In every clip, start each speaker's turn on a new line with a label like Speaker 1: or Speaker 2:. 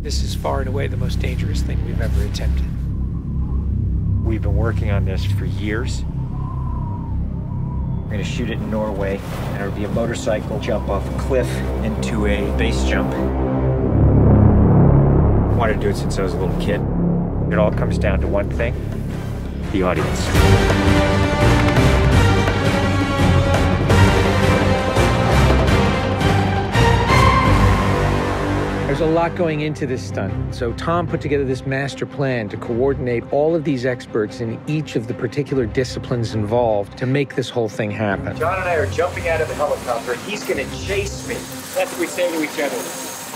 Speaker 1: This is far and away the most dangerous thing we've ever attempted.
Speaker 2: We've been working on this for years. We're gonna shoot it in Norway, and it'll be a motorcycle jump off a cliff into a base jump. I wanted to do it since I was a little kid. It all comes down to one thing: the audience.
Speaker 1: There's a lot going into this stunt, so Tom put together this master plan to coordinate all of these experts in each of the particular disciplines involved to make this whole thing happen.
Speaker 2: John and I are jumping out of the helicopter, and he's gonna chase me. That's what we say to each other.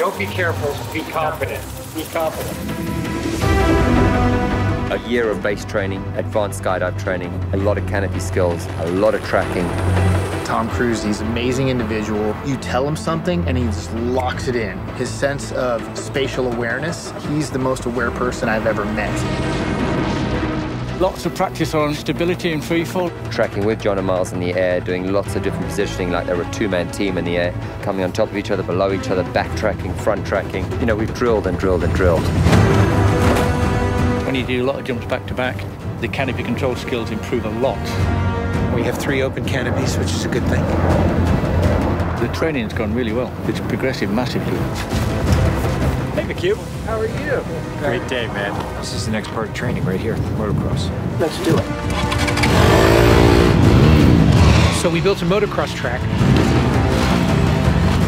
Speaker 2: Don't be careful, be confident. Be confident.
Speaker 3: A year of base training, advanced skydive training, a lot of canopy skills, a lot of tracking.
Speaker 4: Tom Cruise, he's an amazing individual. You tell him something and he just locks it in. His sense of spatial awareness, he's the most aware person I've ever met.
Speaker 5: Lots of practice on stability and freefall.
Speaker 3: Tracking with John and Miles in the air, doing lots of different positioning, like they were a two-man team in the air, coming on top of each other, below each other, backtracking, front tracking. You know, we've drilled and drilled and drilled.
Speaker 5: When you do a lot of jumps back to back, the canopy control skills improve a lot.
Speaker 1: We have 3 open canopies, which is a good thing.
Speaker 5: The training's gone really well. It's progressive massively.
Speaker 2: Hey, McHugh. How are you? Great day, man. This is the next part of training right here, motocross.
Speaker 4: Let's do it.
Speaker 1: So we built a motocross track.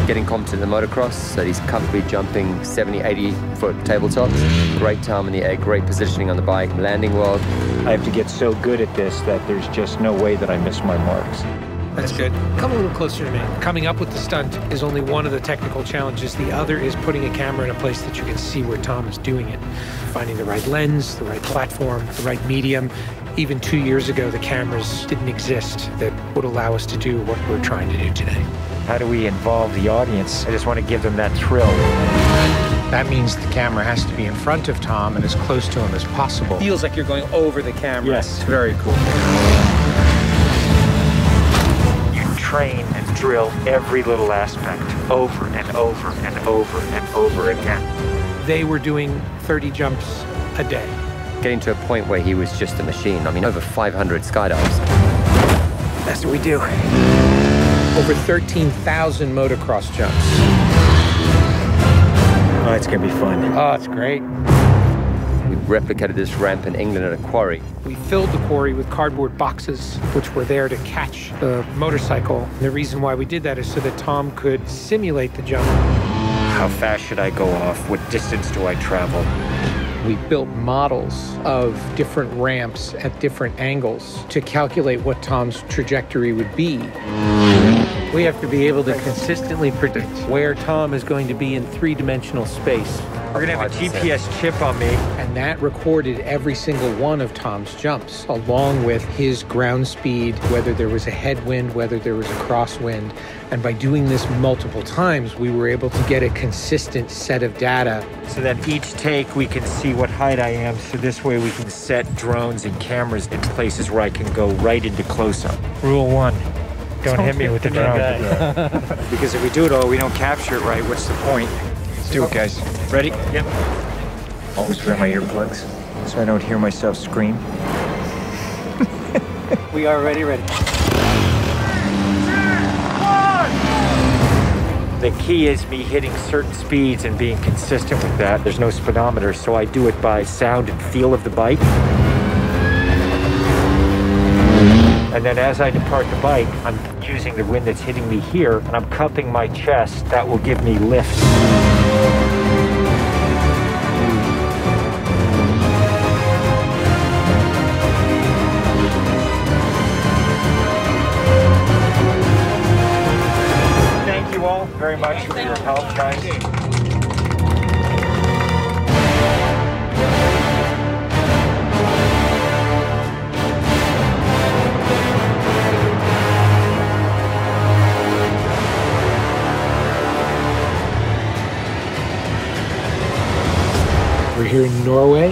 Speaker 3: Getting competent in the motocross, so he's comfortably jumping 70, 80-foot tabletops. Great time in the air, great positioning on the bike, landing well.
Speaker 2: I have to get so good at this that there's just no way that I miss my marks.
Speaker 1: That's good. Come a little closer to me. Coming up with the stunt is only one of the technical challenges. The other is putting a camera in a place that you can see where Tom is doing it. Finding the right lens, the right platform, the right medium. Even 2 years ago, the cameras didn't exist that would allow us to do what we're trying to do today.
Speaker 2: How do we involve the audience? I just want to give them that thrill.
Speaker 1: That means the camera has to be in front of Tom and as close to him as possible. Feels like you're going over the camera.
Speaker 2: Yes, very cool. You train and drill every little aspect over and over and over and over again.
Speaker 1: They were doing 30 jumps a day.
Speaker 3: Getting to a point where he was just a machine. I mean, over 500 skydives.
Speaker 1: That's what we do. Over 13,000 motocross jumps.
Speaker 2: Oh, it's gonna be fun.
Speaker 1: Oh, it's great.
Speaker 3: We replicated this ramp in England at a quarry.
Speaker 1: We filled the quarry with cardboard boxes, which were there to catch the motorcycle. And the reason why we did that is so that Tom could simulate the jump.
Speaker 2: How fast should I go off? What distance do I travel?
Speaker 1: We built models of different ramps at different angles to calculate what Tom's trajectory would be. We have to be able to consistently predict where Tom is going to be in 3-dimensional space.
Speaker 2: We're gonna have a GPS chip on me.
Speaker 1: And that recorded every single one of Tom's jumps, along with his ground speed, whether there was a headwind, whether there was a crosswind. And by doing this multiple times, we were able to get a consistent set of data.
Speaker 2: So that each take we can see what height I am, so this way we can set drones and cameras in places where I can go right into close-up. Rule 1, don't hit me with the drone. Because if we do it all, we don't capture it right, what's the point? Let's do it, guys. Ready? Yep. Always wear my earplugs so I don't hear myself scream.
Speaker 1: We are ready.
Speaker 2: The key is me hitting certain speeds and being consistent with that. There's no speedometer, so I do it by sound and feel of the bike. And then as I depart the bike, I'm using the wind that's hitting me here, and I'm cupping my chest. That will give me lift. Thank you all very much for your help, guys.
Speaker 1: We're here in Norway.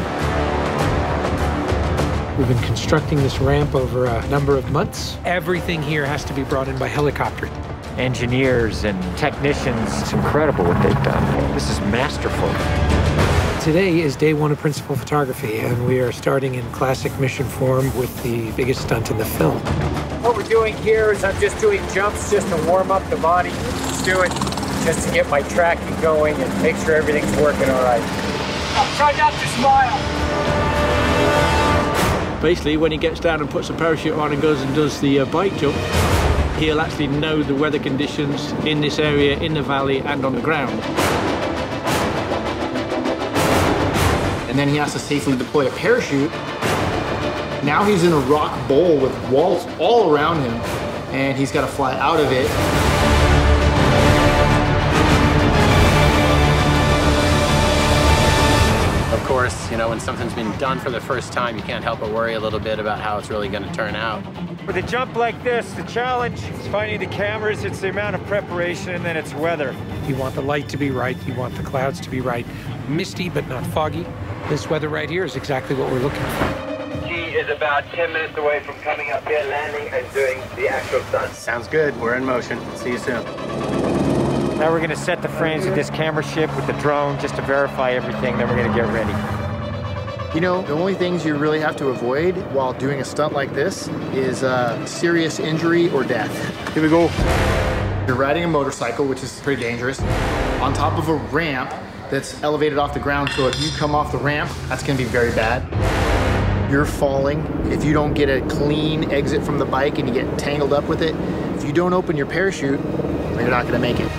Speaker 1: We've been constructing this ramp over a number of months. Everything here has to be brought in by helicopter.
Speaker 2: engineers and technicians. It's incredible what they've done. This is masterful.
Speaker 1: Today is day one of principal photography, and we are starting in classic mission form with the biggest stunt in the film.
Speaker 2: What we're doing here is I'm just doing jumps just to warm up the body. Just do it just to get my tracking going and make sure everything's working all right. I'll try not to smile.
Speaker 5: Basically, when he gets down and puts a parachute on and goes and does the bike jump, he'll actually know the weather conditions in this area, in the valley, and on the ground.
Speaker 4: And then he has to safely deploy a parachute. Now he's in a rock bowl with walls all around him, and he's got to fly out of it.
Speaker 6: Of course, you know, when something's been done for the first time, you can't help but worry a little bit about how it's really going to turn out.
Speaker 2: With a jump like this, the challenge is finding the cameras, it's the amount of preparation, and then it's weather.
Speaker 1: You want the light to be right, you want the clouds to be right. Misty, but not foggy. This weather right here is exactly what we're looking for.
Speaker 7: He is about 10 minutes away from coming up here, landing, and doing the actual stunt.
Speaker 6: Sounds good. We're in motion. See you soon.
Speaker 2: Now we're gonna set the frames with this camera ship with the drone just to verify everything, then we're gonna get ready.
Speaker 4: You know, the only things you really have to avoid while doing a stunt like this is serious injury or death. Here we go. You're riding a motorcycle, which is pretty dangerous, on top of a ramp that's elevated off the ground, so if you come off the ramp, that's gonna be very bad. You're falling. If you don't get a clean exit from the bike and you get tangled up with it, if you don't open your parachute, you're not gonna make it.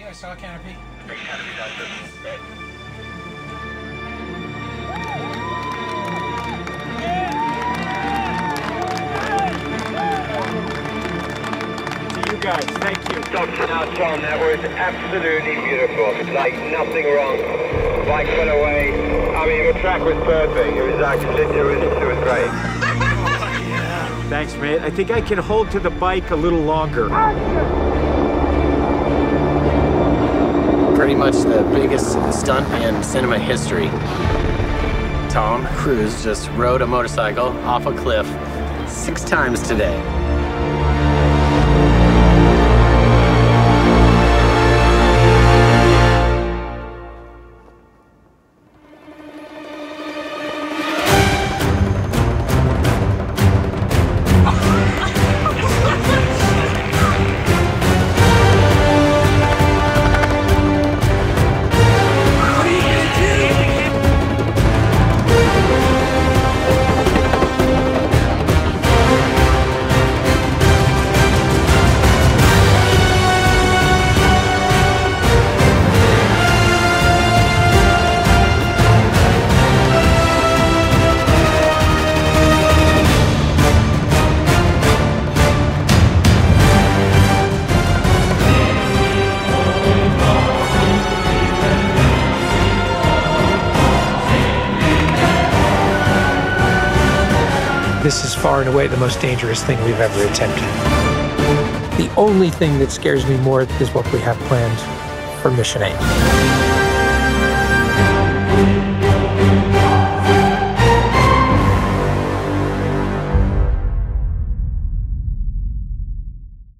Speaker 1: I saw a canopy.
Speaker 2: To you guys, thank you.
Speaker 7: Dr. Sjón, that was absolutely beautiful. Like nothing wrong. Bike went away. I mean, the track was perfect. It was actually, it was great.
Speaker 2: Thanks, mate. I think I can hold to the bike a little longer.
Speaker 6: Pretty much the biggest stunt in cinema history. Tom Cruise just rode a motorcycle off a cliff 6 times today.
Speaker 1: This is far and away the most dangerous thing we've ever attempted. The only thing that scares me more is what we have planned for Mission 8.